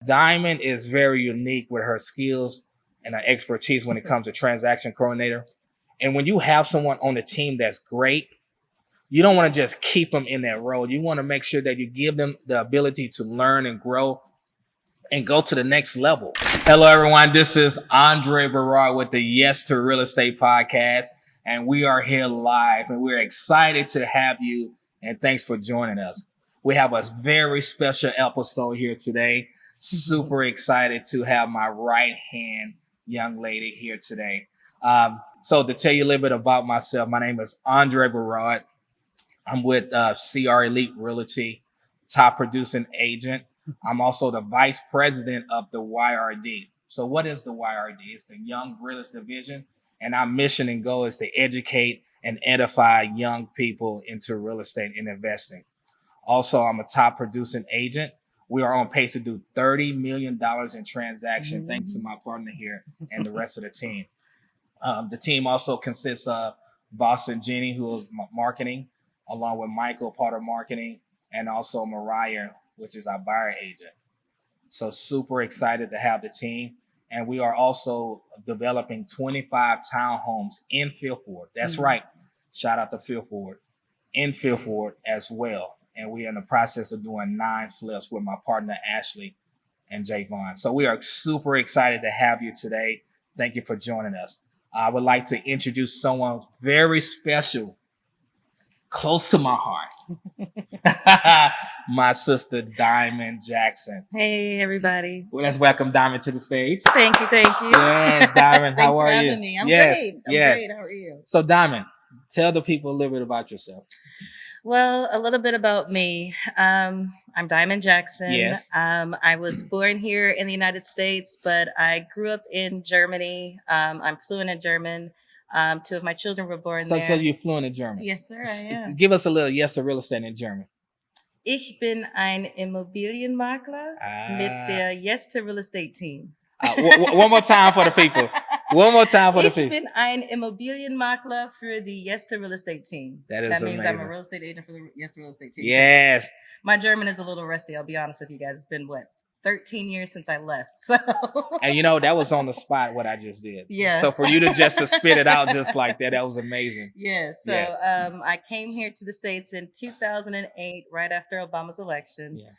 Diamond is very unique with her skills and her expertise when it comes to transaction coordinator. And when you have someone on the team that's great, you don't want to just keep them in that role. You want to make sure that you give them the ability to learn and grow and go to the next level. Hello, everyone. This is Andre Berard with the Yes to Real Estate podcast, and we are here live, and we're excited to have you, and thanks for joining us. We have a very special episode here today. Super excited to have my right-hand young lady here today. So to tell you a little bit about myself, my name is Andre Berard. I'm with CR Elite Realty, top producing agent. I'm also the vice president of the YRD. So what is the YRD? It's the Young Realist Division. And our mission and goal is to educate and edify young people into real estate and investing. Also, I'm a top producing agent. We are on pace to do $30 million in transaction, thanks to my partner here and the rest of the team. The team also consists of Voss and Jenny, who is marketing, along with Michael, part of marketing, and also Mariah, which is our buyer agent. So super excited to have the team. And we are also developing 25 townhomes in Fifth Ward. That's right. Shout out to Fifth Ward. In Fifth Ward as well. And we're in the process of doing 9 flips with my partner, Ashley and Javon. So we are super excited to have you today. Thank you for joining us. I would like to introduce someone very special, close to my heart. My sister, Diamond Jackson. Hey, everybody. Well, let's welcome Diamond to the stage. Thank you. Yes, Diamond, how are you? Me. I'm yes, great. I'm yes. great. How are you? So, Diamond, tell the people a little bit about yourself. Well, a little bit about me. I'm Diamond Jackson. Yes. I was born here in the United States, but I grew up in Germany. I'm fluent in German. 2 of my children were born there. So you're fluent in German? Yes, sir, I am. Give us a little yes to real estate in German. Ich bin ein Immobilienmakler mit der Yes to Real Estate Team. One more time for the people. One more time for the people. Ich bin ein Immobilienmakler für die Yes to Real Estate Team. That means amazing. I'm a real estate agent for the Yes to Real Estate Team. Yes. My German is a little rusty, I'll be honest with you guys. It's been 13 years since I left. So and that was on the spot what I just did. Yeah. So for you to spit it out just like that was amazing. Yeah. So I came here to the States in 2008, right after Obama's election. Yeah.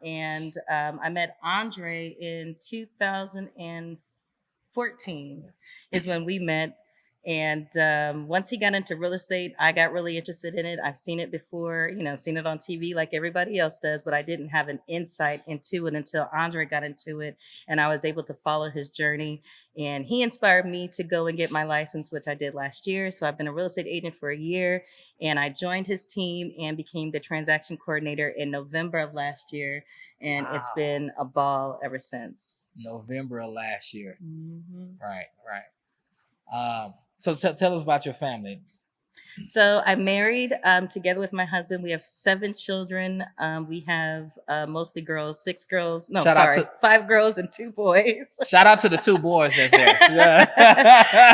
And I met Andre in 2014 is when we met. And once he got into real estate, I got really interested in it. I've seen it before, seen it on TV like everybody else does, but I didn't have an insight into it until Andre got into it. And I was able to follow his journey. And he inspired me to go and get my license, which I did last year. So I've been a real estate agent for a year. And I joined his team and became the transaction coordinator in November of last year. And It's been a ball ever since. November of last year. Mm-hmm. Right. So tell us about your family. So I'm married together with my husband. We have 7 children. We have mostly girls, 6 girls. No, sorry, 5 girls and 2 boys. Shout out to the 2 boys that's there.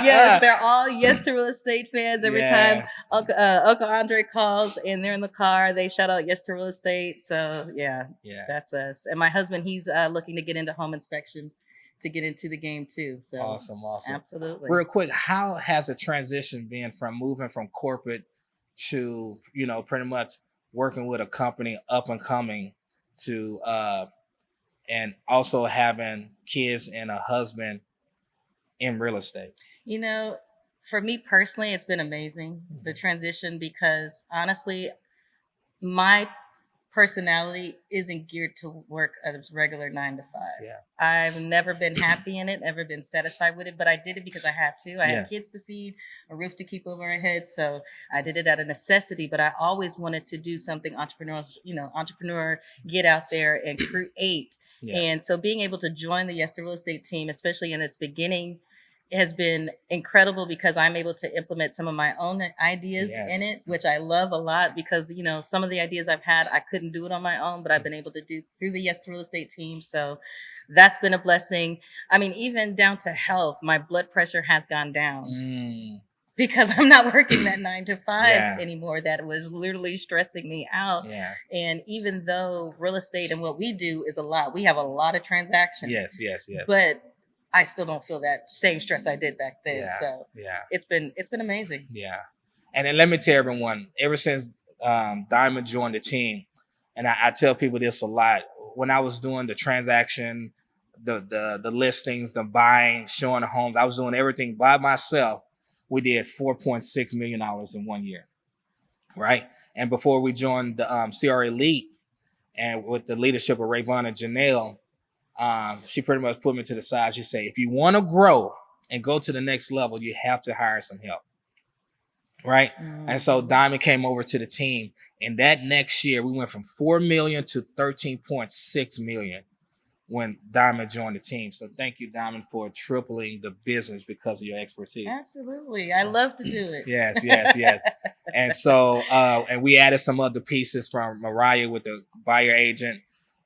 Yes, they're all Yes to Real Estate fans. Every time Uncle Andre calls and they're in the car, they shout out Yes to Real Estate. So yeah, that's us. And my husband, he's looking to get into home inspection, to get into the game too. So awesome. Absolutely. Real quick, how has the transition been from moving from corporate to, pretty much working with a company up and coming to, and also having kids and a husband in real estate? For me personally, it's been amazing, the transition, because honestly, my personality isn't geared to work a regular 9 to 5. Yeah. I've never been happy in it, never been satisfied with it, but I did it because I had to. I had kids to feed, a roof to keep over our heads. So I did it out of necessity, but I always wanted to do something entrepreneur, get out there and create. Yeah. And so being able to join the Yes to Real Estate team, especially in its beginning, has been incredible because I'm able to implement some of my own ideas in it, which I love a lot because, some of the ideas I've had, I couldn't do it on my own, but I've been able to do through the Yes to Real Estate team. So that's been a blessing. I mean, even down to health, my blood pressure has gone down. because I'm not working that 9 to 5 Yeah. anymore. That was literally stressing me out. Yeah. And even though real estate and what we do is a lot, we have a lot of transactions. Yes. But I still don't feel that same stress I did back then. Yeah. So Yeah. it's been amazing. Yeah. And then let me tell everyone, ever since Diamond joined the team, and I tell people this a lot, when I was doing the transaction, the listings, the buying, showing the homes, I was doing everything by myself. We did $4.6 million in 1 year, right? And before we joined the CR Elite, and with the leadership of Rayvon and Janelle, she pretty much put me to the side. She said, if you want to grow and go to the next level, you have to hire some help. Right. Mm-hmm. And so Diamond came over to the team. And that next year, we went from 4 million to 13.6 million when Diamond joined the team. So thank you, Diamond, for tripling the business because of your expertise. Absolutely. I love to do it. Yes. And so, and we added some other pieces from Mariah with the buyer agent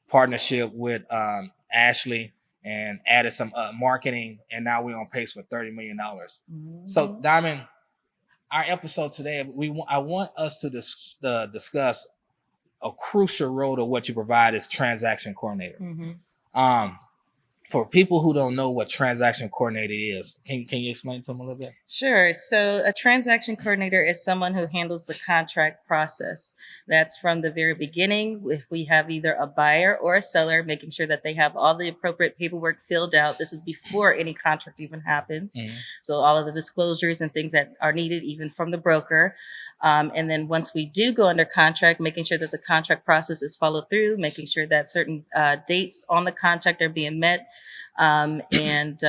partnership with Ashley, and added some marketing. And now we're on pace for $30 million. Mm-hmm. So Diamond, our episode today, I want us to discuss a crucial role of what you provide as transaction coordinator. Mm-hmm. For people who don't know what transaction coordinator is, can you explain to them a little bit? Sure. So a transaction coordinator is someone who handles the contract process. That's from the very beginning. If we have either a buyer or a seller, making sure that they have all the appropriate paperwork filled out. This is before any contract even happens. Mm-hmm. So all of the disclosures and things that are needed, even from the broker. And then once we do go under contract, making sure that the contract process is followed through, making sure that certain dates on the contract are being met, and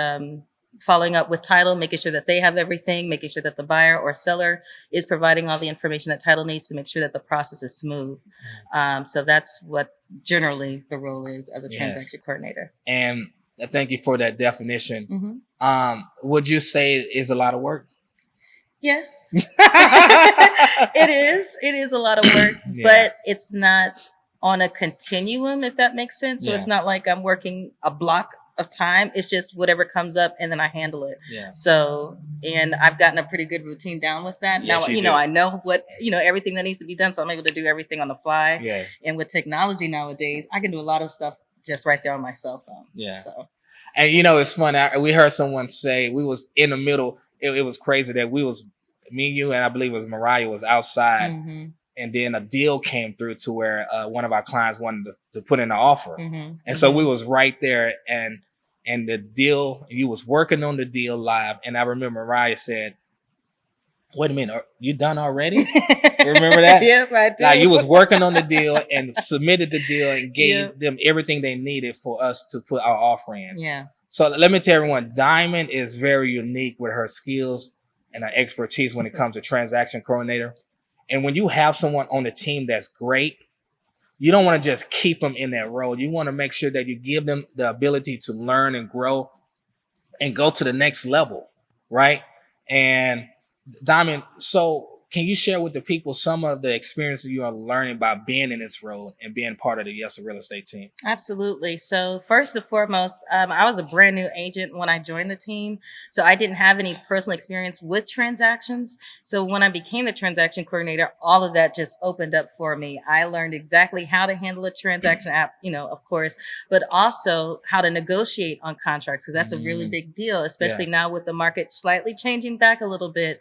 following up with title, making sure that they have everything, making sure that the buyer or seller is providing all the information that title needs to make sure that the process is smooth. So that's what generally the role is as a transaction coordinator. And thank you for that definition. Mm-hmm. Would you say it is a lot of work? Yes, it is. It is a lot of work, but it's not on a continuum, if that makes sense. So it's not like I'm working a block of time. It's just whatever comes up and then I handle it. Yeah. So, and I've gotten a pretty good routine down with that. Yes, Now, I know what, everything that needs to be done. So I'm able to do everything on the fly. Yeah. And with technology nowadays, I can do a lot of stuff just right there on my cell phone. Yeah. So, and it's fun. We heard someone say we was in the middle. It was crazy that me and you, and I believe it was Mariah, was outside. Mm-hmm. And then a deal came through to where one of our clients wanted to put in an offer. Mm-hmm. And so we was right there, and the deal, you was working on the deal live. And I remember Mariah said, wait a minute, are you done already? Remember that? Yep, I do. Now, you was working on the deal and submitted the deal and gave them everything they needed for us to put our offer in. Yeah. So let me tell everyone, Diamond is very unique with her skills and her expertise when it comes to transaction coordinator. And when you have someone on the team that's great, you don't want to just keep them in that role. You want to make sure that you give them the ability to learn and grow and go to the next level, right? And Diamond, so can you share with the people some of the experiences you are learning by being in this role and being part of the Yes Real Estate team? Absolutely. So first and foremost, I was a brand new agent when I joined the team. So I didn't have any personal experience with transactions. So when I became the transaction coordinator, all of that just opened up for me. I learned exactly how to handle a transaction app, of course, but also how to negotiate on contracts, because that's a really big deal, especially now with the market slightly changing back a little bit.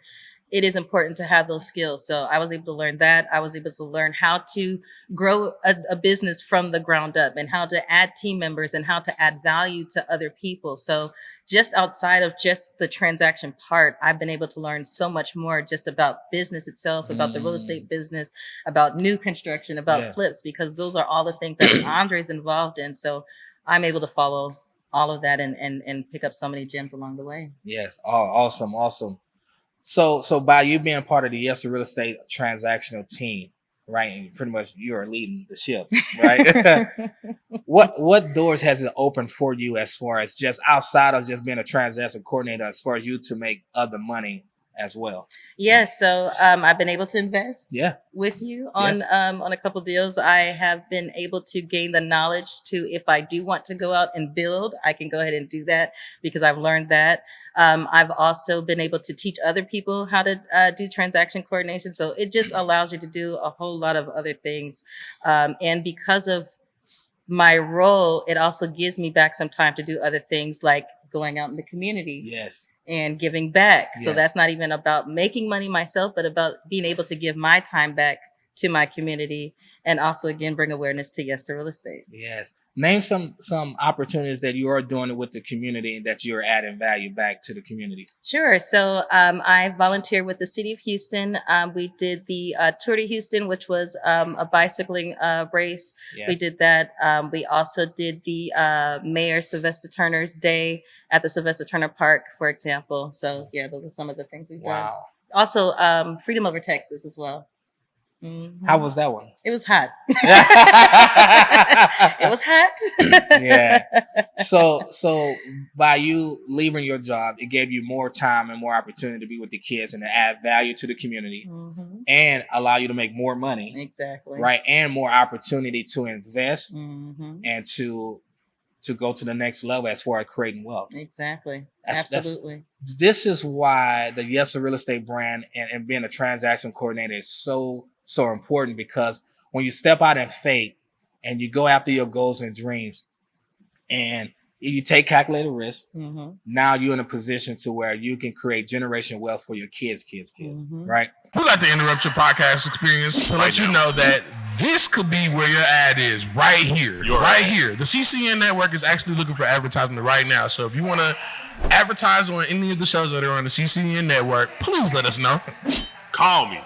It is important to have those skills. So I was able to learn that. I was able to learn how to grow a business from the ground up, and how to add team members, and how to add value to other people. So just outside of just the transaction part, I've been able to learn so much more just about business itself, about the real estate business, about new construction, about flips, because those are all the things that Andre's involved in. So I'm able to follow all of that and pick up so many gems along the way. Yes. Oh, awesome. So by you being part of the Yes Real Estate transactional team, right, and pretty much you are leading the ship, right? What doors has it opened for you as far as just outside of just being a transaction coordinator, as far as you to make other money as well. Yeah, so I've been able to invest with you on a couple deals. I have been able to gain the knowledge to, if I do want to go out and build, I can go ahead and do that because I've learned that. I've also been able to teach other people how to do transaction coordination. So it just allows you to do a whole lot of other things. And because of my role, it also gives me back some time to do other things like going out in the community. Yes. And giving back. So that's not even about making money myself, but about being able to give my time back to my community and also, again, bring awareness to Yes to Real Estate. Yes. Name some opportunities that you are doing with the community and that you're adding value back to the community. Sure. So I volunteer with the City of Houston. We did the Tour de Houston, which was a bicycling race. Yes. We did that. We also did the Mayor Sylvester Turner's Day at the Sylvester Turner Park, for example. So yeah, those are some of the things we've done. Also, Freedom Over Texas as well. Mm-hmm. How was that one? It was hot. It was hot. Yeah. So by you leaving your job, it gave you more time and more opportunity to be with the kids and to add value to the community and allow you to make more money. Exactly. Right. And more opportunity to invest and to go to the next level as far as creating wealth. Exactly. Absolutely. This is why the Yes to Real Estate brand and being a transaction coordinator is so important, because when you step out in faith and you go after your goals and dreams and you take calculated risk, now you're in a position to where you can create generational wealth for your kids, right? We'd like to interrupt your podcast experience to let you know that this could be where your ad is right here. Here. The CCN network is actually looking for advertisement right now. So if you want to advertise on any of the shows that are on the CCN network, please let us know. Call me.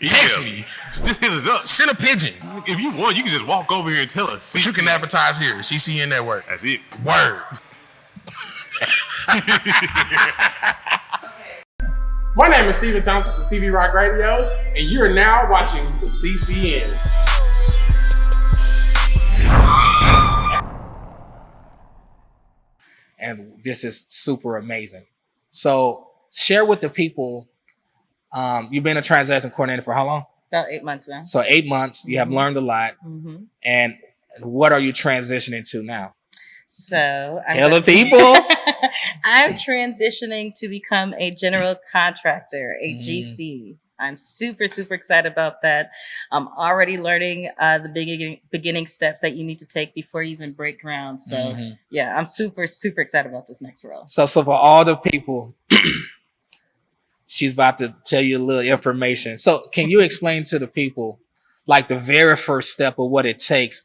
Text me. Just hit us up. Send a pigeon. If you want, you can just walk over here and tell us. But you can advertise here, CCN network. That's it. Word. My name is Stephen Thompson from Stevie Rock Radio, and you are now watching the CCN. And this is super amazing. So share with the people, you've been a transaction coordinator for how long? About 8 months now. So 8 months, you have learned a lot. And what are you transitioning to now? So tell the people. I'm transitioning to become a general contractor, a GC. I'm super excited about that. I'm already learning the beginning steps that you need to take before you even break ground. So yeah, I'm super excited about this next role. So for all the people, she's about to tell you a little information. So can you explain to the people, like the very first step of what it takes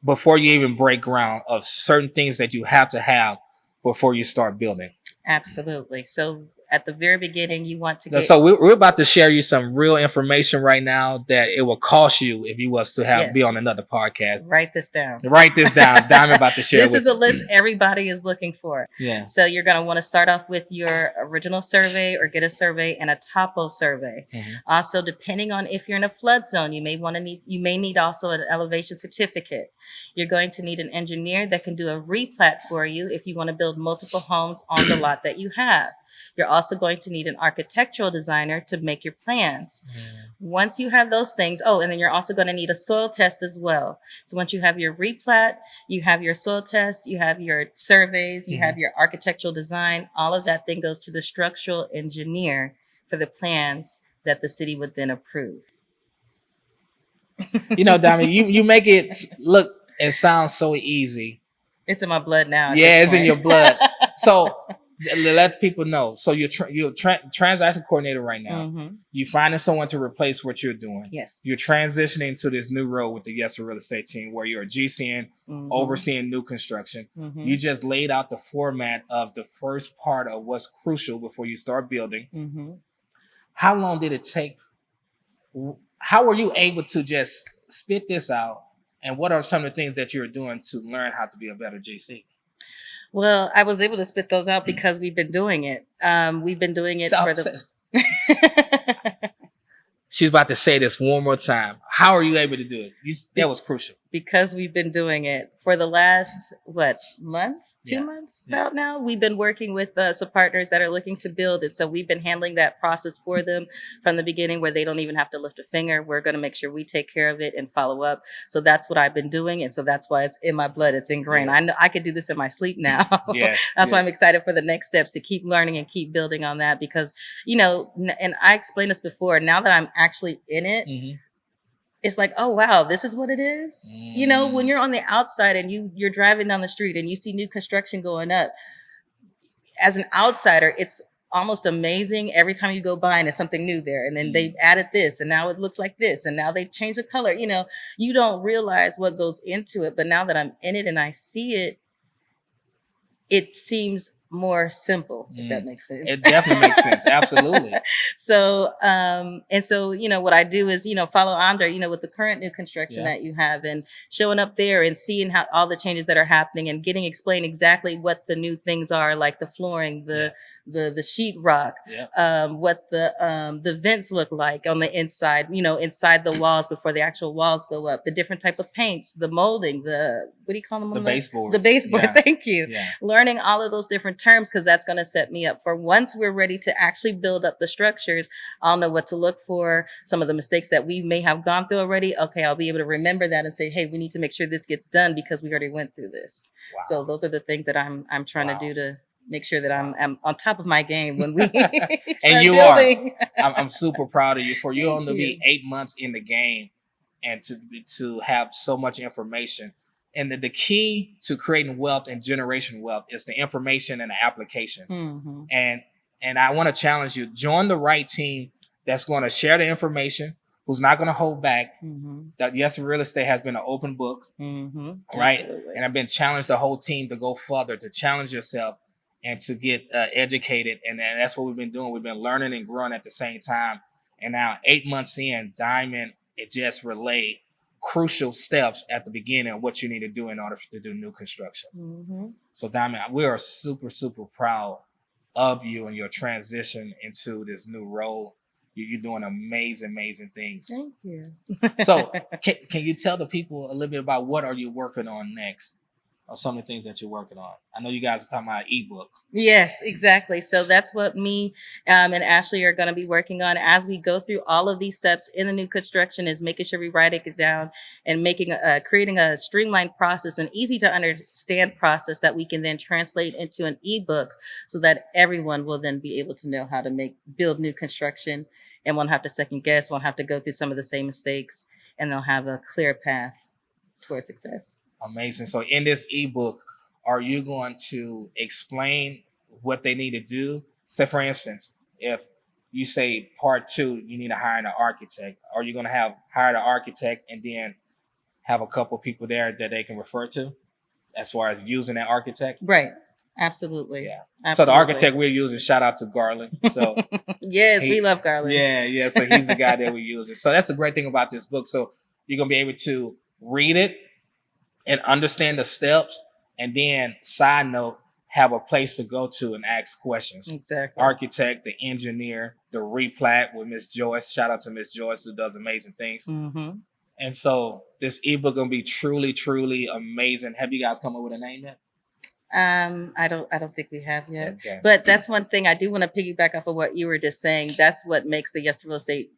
before you even break ground, of certain things that you have to have before you start building? Absolutely. So at the very beginning, you want to get... So we're about to share you some real information right now that it will cost you if you was to be on another podcast. Write this down. Diamond about to share this is a list everybody is looking for. Yeah. So you're going to want to start off with your original survey or get a survey and a topo survey. Also, depending on if you're in a flood zone, you may need also an elevation certificate. You're going to need an engineer that can do a replat for you if you want to build multiple homes on the lot that you have. You're also going to need an architectural designer to make your plans. Once you have those things, and then you're also going to need a soil test as well. So once you have your replat, you have your soil test, you have your surveys, you have your architectural design, all of that then goes to the structural engineer for the plans that the city would then approve. Diamond, you make it look and sound so easy. It's in my blood now. Yeah, it's in your blood. So let people know. So you're transaction coordinator right now. You're finding someone to replace what you're doing. Yes. You're transitioning to this new role with the Yes to Real Estate team, where you're a GCN overseeing new construction. You just laid out the format of the first part of what's crucial before you start building. How long did it take? How were you able to just spit this out? And what are some of the things that you're doing to learn how to be a better GC? Well, I was able to spit those out because we've been doing it. We've been doing it for the... She's about to say this one more time. How are you able to do it? That was crucial. because we've been doing it for the last, month, 2 Yeah. months Yeah. about now. We've been working with some partners that are looking to build it. So we've been handling that process for them from the beginning where they don't even have to lift a finger. We're going to make sure we take care of it and follow up. So that's what I've been doing. And so that's why it's in my blood. It's ingrained. Yeah. I know I could do this in my sleep now. Yeah. That's why Yeah. I'm excited for the next steps to keep learning and keep building on that because, and I explained this before, now that I'm actually in it, Mhm. it's like, oh wow, this is what it is. When you're on the outside and you're driving down the street and you see new construction going up, as an outsider, it's almost amazing every time you go by and there's something new there. And then they've added this and now it looks like this and now they changed the color. You don't realize what goes into it. But now that I'm in it and I see it, it seems more simple, if that makes sense. It definitely makes sense. Absolutely. So, what I do is, follow Andre, with the current new construction that you have and showing up there and seeing how all the changes that are happening and explained exactly what the new things are, like the flooring, the sheetrock, what the vents look like on the inside, inside the walls before the actual walls go up, the different type of paints, the molding, what do you call them? The baseboard. The baseboard. Yeah. Thank you. Yeah. Learning all of those different terms because that's going to set me up for once we're ready to actually build up the structures. I'll know what to look for. Some of the mistakes that we may have gone through already. Okay, I'll be able to remember that and say, hey, we need to make sure this gets done because we already went through this. Wow. So those are the things that I'm trying Wow. to do to make sure that I'm on top of my game when we start And you building. I'm super proud of you for you only to be you. 8 months in the game and to have so much information. And the key to creating wealth and generation wealth is the information and the application. Mm-hmm. And I want to challenge you, join the right team that's going to share the information, who's not going to hold back. Mm-hmm. That Yes Real Estate has been an open book, Mm-hmm. right? Absolutely. And I've been challenged the whole team to go further, to challenge yourself and to get educated. And that's what we've been doing. We've been learning and growing at the same time. And now 8 months in, Diamond, it just relayed crucial steps at the beginning of what you need to do in order to do new construction. Mm-hmm. So Diamond, we are super, super proud of you and your transition into this new role. You're doing amazing, amazing things. Thank you. So can you tell the people a little bit about what are you working on next? Or some of the things that you're working on. I know you guys are talking about ebook. Yes, exactly. So that's what me and Ashley are going to be working on as we go through all of these steps in the new construction is making sure we write it down and creating a streamlined process, an easy to understand process that we can then translate into an ebook so that everyone will then be able to know how to build new construction and won't have to second guess, won't have to go through some of the same mistakes, and they'll have a clear path towards success. Amazing. So in this ebook, are you going to explain what they need to do? Say, for instance, if you say part 2, you need to hire an architect. Are you going to hire an architect and then have a couple people there that they can refer to as far as using that architect? Right. Absolutely. Yeah. Absolutely. So the architect we're using, shout out to Garland. So yes, we love Garland. Yeah. So he's the guy that we're using. So that's the great thing about this book. So you're going to be able to read it and understand the steps, and then side note, have a place to go to and ask questions. Exactly. Architect, the engineer, the replat with Miss Joyce. Shout out to Miss Joyce who does amazing things. Mm-hmm. And so this ebook gonna be truly, truly amazing. Have you guys come up with a name yet? I don't think we have yet. Okay. But that's one thing I do want to piggyback off of what you were just saying. That's what makes the Yes Real Estate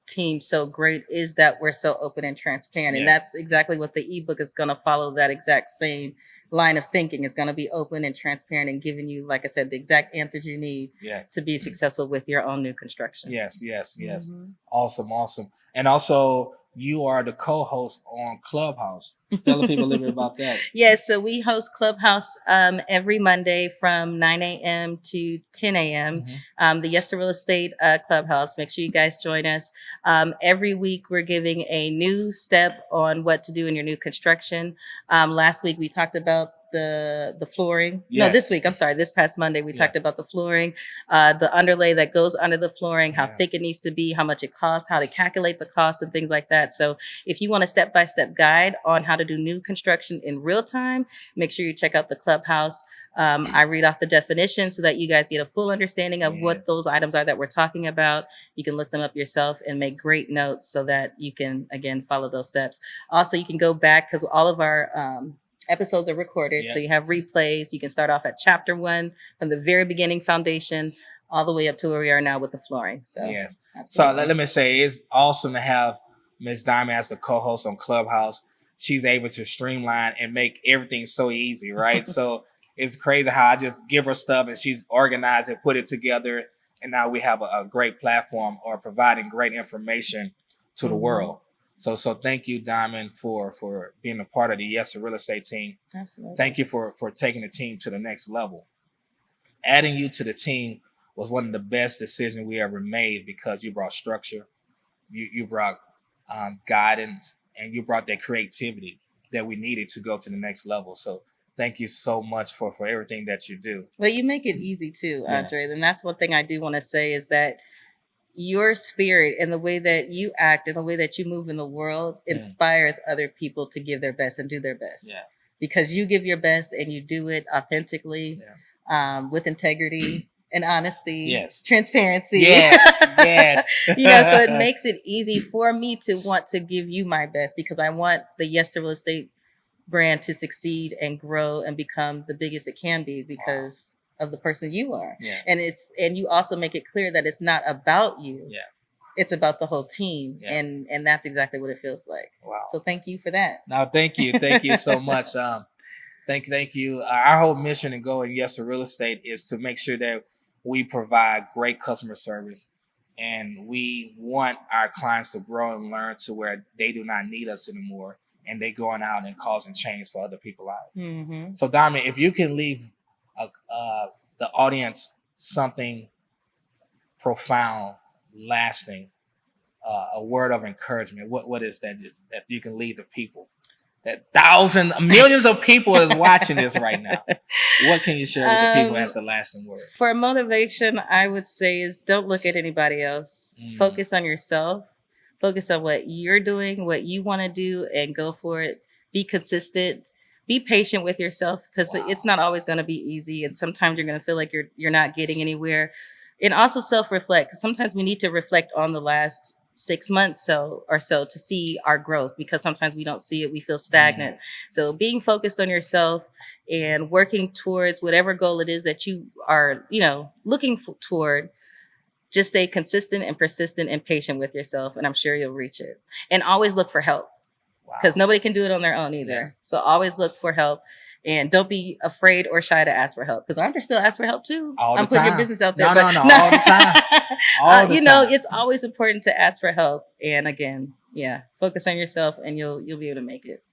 team so great is that we're so open and transparent. And Yeah. that's exactly what the ebook is going to follow, that exact same line of thinking. It's going to be open and transparent and giving you, like I said, the exact answers you need Yeah. to be successful with your own new construction. Yes. Mhm. Awesome. And also, you are the co-host on Clubhouse. Tell the people a little bit about that. Yes, so we host Clubhouse every Monday from 9 a.m. to 10 a.m. Mhm. The Yes to Real Estate Clubhouse. Make sure you guys join us. Every week, we're giving a new step on what to do in your new construction. Last week, we talked about the flooring. Yes. No, this week. I'm sorry. This past Monday, we talked about the flooring, the underlay that goes under the flooring, how thick it needs to be, how much it costs, how to calculate the cost and things like that. So if you want a step-by-step guide on how to do new construction in real time, make sure you check out the Clubhouse. I read off the definition so that you guys get a full understanding of what those items are that we're talking about. You can look them up yourself and make great notes so that you can, again, follow those steps. Also, you can go back because all of our episodes are recorded. So you have replays. You can start off at chapter 1 from the very beginning foundation all the way up to where we are now with the flooring. So, So let me say, it's awesome to have Ms. Diamond as the co-host on Clubhouse. She's able to streamline and make everything so easy, right? So it's crazy how I just give her stuff and she's organized and put it together. And now we have a great platform or providing great information to the world. So thank you, Diamond, for being a part of the Yes to Real Estate team. Absolutely. Thank you for taking the team to the next level. Adding you to the team was one of the best decisions we ever made because you brought structure, you brought guidance, and you brought that creativity that we needed to go to the next level. So thank you so much for everything that you do. Well, you make it easy too, Andre. And that's one thing I do want to say is that your spirit and the way that you act and the way that you move in the world inspires other people to give their best and do their best. Yeah. Because you give your best and you do it authentically, with integrity and honesty, transparency. Yes. So it makes it easy for me to want to give you my best because I want the Yes to Real Estate brand to succeed and grow and become the biggest it can be because of the person you are. And you also make it clear that it's not about you. It's about the whole team. And that's exactly what it feels like. Wow. So thank you for that. No, thank you. Thank you so much. Thank you. Our whole mission and goal in Yes to Real Estate is to make sure that we provide great customer service and we want our clients to grow and learn to where they do not need us anymore and they going out and causing change for other people out. So Diamond, if you can leave the audience something profound, lasting, a word of encouragement, what is that you can leave the people? That millions of people is watching this right now. What can you share with the people as the lasting word? For motivation, I would say is don't look at anybody else. Focus on yourself. Focus on what you're doing, what you want to do, and go for it. Be consistent. Be patient with yourself because it's not always going to be easy. And sometimes you're going to feel like you're not getting anywhere. And also self-reflect. Sometimes we need to reflect on the last 6 months or so to see our growth because sometimes we don't see it. We feel stagnant. So being focused on yourself and working towards whatever goal it is that you are, looking toward, just stay consistent and persistent and patient with yourself. And I'm sure you'll reach it. And always look for help because nobody can do it on their own either. So always look for help. And don't be afraid or shy to ask for help because Andre still asks for help too. I'm putting your business out there. No, all the time. All the time. It's always important to ask for help. And again, focus on yourself and you'll be able to make it.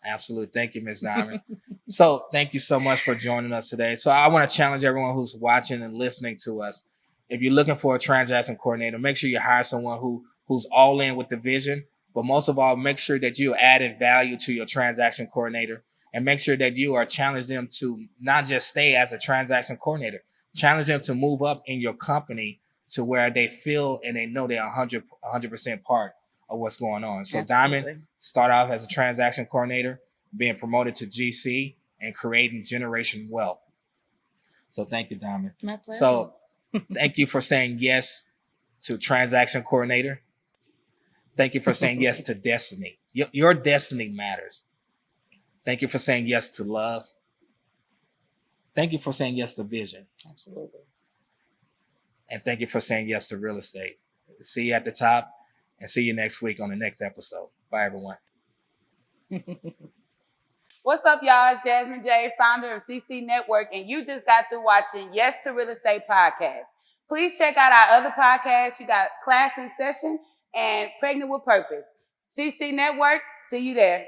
Absolutely. Thank you, Ms. Diamond. So thank you so much for joining us today. So I want to challenge everyone who's watching and listening to us. If you're looking for a transaction coordinator, make sure you hire someone who's all in with the vision. But most of all, make sure that you're adding value to your transaction coordinator. And make sure that you are challenging them to not just stay as a transaction coordinator, challenge them to move up in your company to where they feel and they know they're 100% part of what's going on. So Diamond, start off as a transaction coordinator, being promoted to GC and creating generation wealth. So thank you, Diamond. My pleasure. So thank you for saying yes to transaction coordinator. Thank you for saying yes to destiny. Your destiny matters. Thank you for saying yes to love. Thank you for saying yes to vision. Absolutely. And thank you for saying yes to real estate. See you at the top and see you next week on the next episode. Bye, everyone. What's up, y'all? It's Jasmine J, founder of CC Network, and you just got through watching Yes to Real Estate podcast. Please check out our other podcasts. You got Class in Session and Pregnant with Purpose. CC Network, see you there.